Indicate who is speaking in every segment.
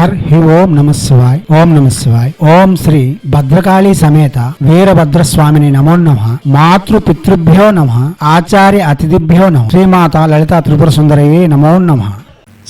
Speaker 1: హి ఓం నమ శివాయ్. ఓం నమ శివాయ్. ఓం శ్రీ భద్రకాళీ సమేత వీరభద్రస్వామిని నమో నమః. మాతృ పితృభ్యో నమః. ఆచార్య అతిథిభ్యో నమః. శ్రీమాత లలితా త్రిపుర సుందరయే నమో నమః.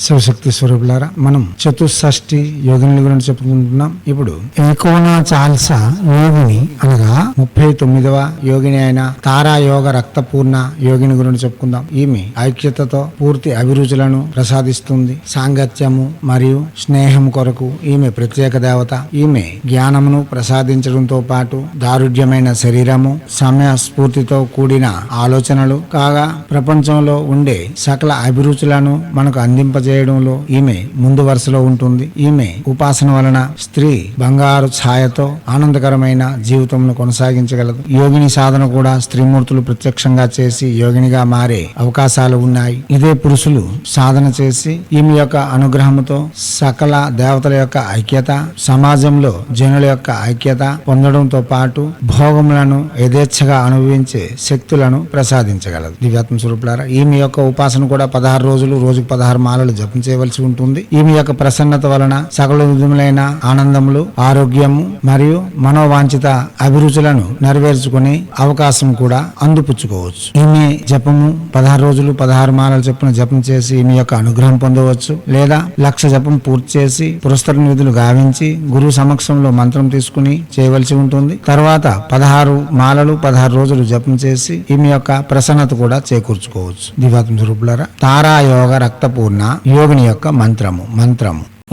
Speaker 1: శివశక్తి స్వరూపులారా, మనం చతుషష్ఠి యోగిని గురించి చెప్పుకుంటున్నాం. ఇప్పుడు ఏకోనా చాల్స యోగిని అనగా 39వ యోగిని అయిన తారాయోగ రక్తపూర్ణ యోగిని గురించి చెప్పుకుందాం. ఈమె ఐక్యతతో పూర్తి అభిరుచులను ప్రసాదిస్తుంది. సాంగత్యము మరియు స్నేహం కొరకు ఈమె ప్రత్యేక దేవత. ఈమె జ్ఞానమును ప్రసాదించడంతో పాటు దారుఢ్యమైన శరీరము, సమయ స్ఫూర్తితో కూడిన ఆలోచనలు కాగా ప్రపంచంలో ఉండే సకల అభిరుచులను మనకు చేయడంలో ఈమె ముందు వరుసలో ఉంటుంది. ఈమె ఉపాసన వలన స్త్రీ బంగారు ఛాయతో ఆనందకరమైన జీవితంను కొనసాగించగలదు. యోగిని సాధన కూడా స్త్రీమూర్తులు ప్రత్యక్షంగా చేసి యోగినిగా మారే అవకాశాలు ఉన్నాయి. ఇదే పురుషులు సాధన చేసి ఈమె యొక్క అనుగ్రహంతో సకల దేవతల యొక్క ఐక్యత, సమాజంలో జనుల యొక్క ఐక్యత పొందడంతో పాటు భోగములను యథేచ్ఛగా అనుభవించే శక్తులను ప్రసాదించగలదు. దివ్యాత్మ స్వరూపులారా, ఈమె యొక్క ఉపాసన కూడా 16 రోజులు రోజుకు 16 మాలలు జపం చేయవలసి ఉంటుంది. ఈమె యొక్క ప్రసన్నత వలన సకల విధములైన ఆనందములు, ఆరోగ్యము మరియు మనోవాంఛిత అభిరుచులను నెరవేర్చుకునే అవకాశం కూడా అందిపుచ్చుకోవచ్చు. ఈమె జపము 16 రోజులు 16 మాలలు చొప్పున జపం చేసి ఈమె యొక్క అనుగ్రహం పొందవచ్చు. లేదా 1,00,000 జపం పూర్తి చేసి పురస్కర నిధులు గావించి గురువు సమక్షంలో మంత్రం తీసుకుని చేయవలసి ఉంటుంది. తర్వాత 16 మాలలు 16 రోజులు జపం చేసి ఈమె యొక్క ప్రసన్నత కూడా చేకూర్చుకోవచ్చు. దివ్యాత్మ స్వరూపులారా, తారాయోగ రక్తపూర్ణ యోగిని యొక్క మంత్రము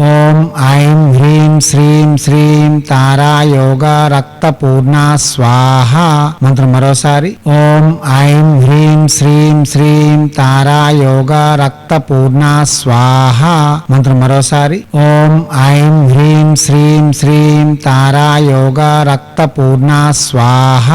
Speaker 1: ఓం ఐం హ్రీం శ్రీం శ్రీం తారాయోగ రక్తపూర్ణ స్వాహ. మంత్రం మరోసారి ఓం ఐం హ్రీం శ్రీం శ్రీం తారాయోగ రక్తపూర్ణ స్వాహ. మంత్రం మరోసారి ఓం ఐం హ్రీం శ్రీం శ్రీం తారాయోగ రక్తపూర్ణ స్వాహ.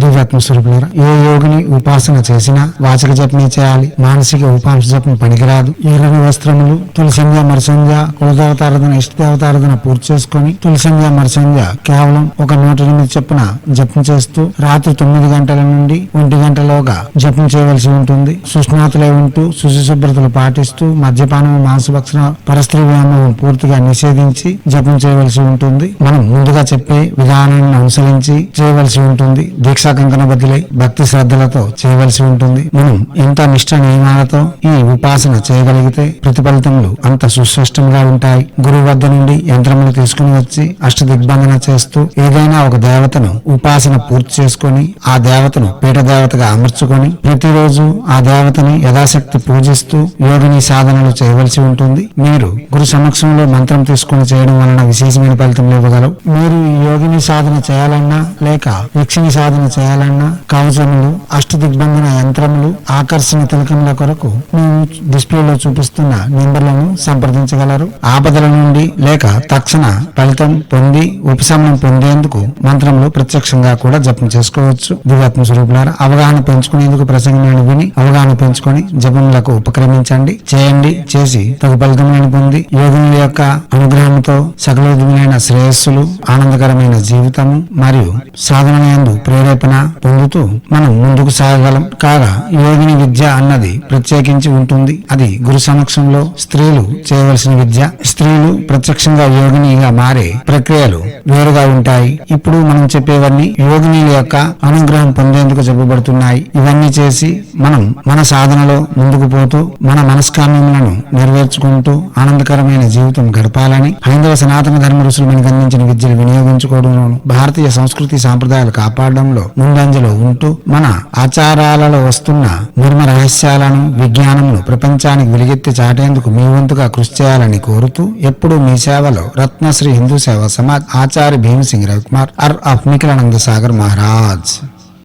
Speaker 1: దివ్యాత్మ స్వరూపులారా, ఏ యోగిని ఉపాసన చేసినా వాచక జపమే చేయాలి. మానసిక ఉపాంశ జపం పనికిరాదు. ఎర్రని వస్త్రములు, తులసింజ మరసంజ, కులదేవతారాధన, ఇష్టదేవతారాధన పూర్తి చేసుకుని తులసింజ మరసంజ కేవలం ఒక 108 చొప్పున జపం చేస్తూ రాత్రి 9 గంటల నుండి 1 గంటలోగా జపం చేయవలసి ఉంటుంది. సుష్ణాతులై ఉంటూ శుచి శుభ్రతలు పాటిస్తూ మద్యపానం, మాంసభక్షణ, పరస్త్రీ వ్యామోహం పూర్తిగా నిషేధించి జపం చేయవలసి ఉంటుంది. మనం ముందుగా చెప్పే విధానాన్ని అనుసరించి చేయవలసి ఉంటుంది. దీక్షా కంకణ బదిలై భక్తి శ్రద్ధలతో చేయవలసి ఉంటుంది. మనం ఎంత నిష్ఠ నియమాలతో ఈ ఉపాసన చేయగలిగితే ప్రతిఫలితములు అంత సుస్పష్టంగా ఉంటాయి. గురువు వద్ద నుండి యంత్రములు తీసుకుని వచ్చి అష్టదిగ్బంధన చేస్తూ ఏదైనా ఒక దేవతను ఉపాసన పూర్తి చేసుకుని ఆ దేవతను పీఠ దేవతగా అమర్చుకొని ప్రతిరోజు ఆ దేవతని యథాశక్తి పూజిస్తూ యోగిని సాధనలు చేయవలసి ఉంటుంది. మీరు గురు సమక్షంలో మంత్రం తీసుకుని చేయడం వలన విశేషమైన ఫలితం ఇవ్వగలవు. మీరు ఈ యోగిని సాధన చేయాలన్నా లేక యక్షిని సాధన చేయాలన్నా కవచములు, అష్టదిగ్బంధన యంత్రములు, ఆకర్షణ తిలకముల కొరకు మేము డిస్ప్లేలో చూపిస్తున్న నెంబర్లను సంప్రదించగలరు. ఆపదల నుండి లేక తక్షణ ఫలితం పొంది ఉపశమనం పొందేందుకు మంత్రములు ప్రత్యక్షంగా కూడా జపం చేసుకోవచ్చు. దివ్యాత్మ స్వరూపులారా, అవగాహన పెంచుకునేందుకు ప్రసంగమైన విని అవగాహన పెంచుకొని జపములకు ఉపక్రమించండి. చేయండి. చేసి తగు ఫలితములను పొంది యోగిని యొక్క అనుగ్రహంతో సకల విధములైన శ్రేయస్సులు, ఆనందకరమైన జీవితము మరియు సాధనయందు ప్రేరేపణ పొందుతూ మనం ముందుకు సాగగలం. కాగా యోగిని విద్య అన్నది ప్రత్యేకించి ఉంటుంది. అది గురు సమక్షంలో స్త్రీలు చేయవలసిన విద్య. స్త్రీలు ప్రత్యక్షంగా యోగినిగా మారే ప్రక్రియలు వేరుగా ఉంటాయి. ఇప్పుడు మనం చెప్పేవన్నీ యోగిని యొక్క అనుగ్రహం పొందేందుకు చెప్పబడుతున్నాయి. ఇవన్నీ చేసి మనం మన సాధనలో ముందుకు పోతూ మన మనస్కామ్యములను నెరవేర్చుకుంటూ ఆనందకరమైన జీవితం గడపాలని హైందవ సనాతన ధర్మ ఋషులు మనకు అందించిన విద్యలు వినియోగించుకోవడంలోను భారతీయ సంస్కృతి సాంప్రదాయాలు కాపాడడంలో ముందంజలో ఉంటూ మన ఆచారాలలో వస్తున్న మర్మ రహస్యాలను, విజ్ఞానమును ప్రపంచానికి వెలుగెత్తి చాటేందుకు మీ వంతుగా కృషి చేయాలని కోరుతూ ఎప్పుడు మీ సేవలో రత్నశ్రీ హిందూ సేవా సమాజ్ ఆచార్య భీమసింగ్ రవికుమార్ ఆఫ్ నిఖిలానంద సాగర్ మహారాజ్.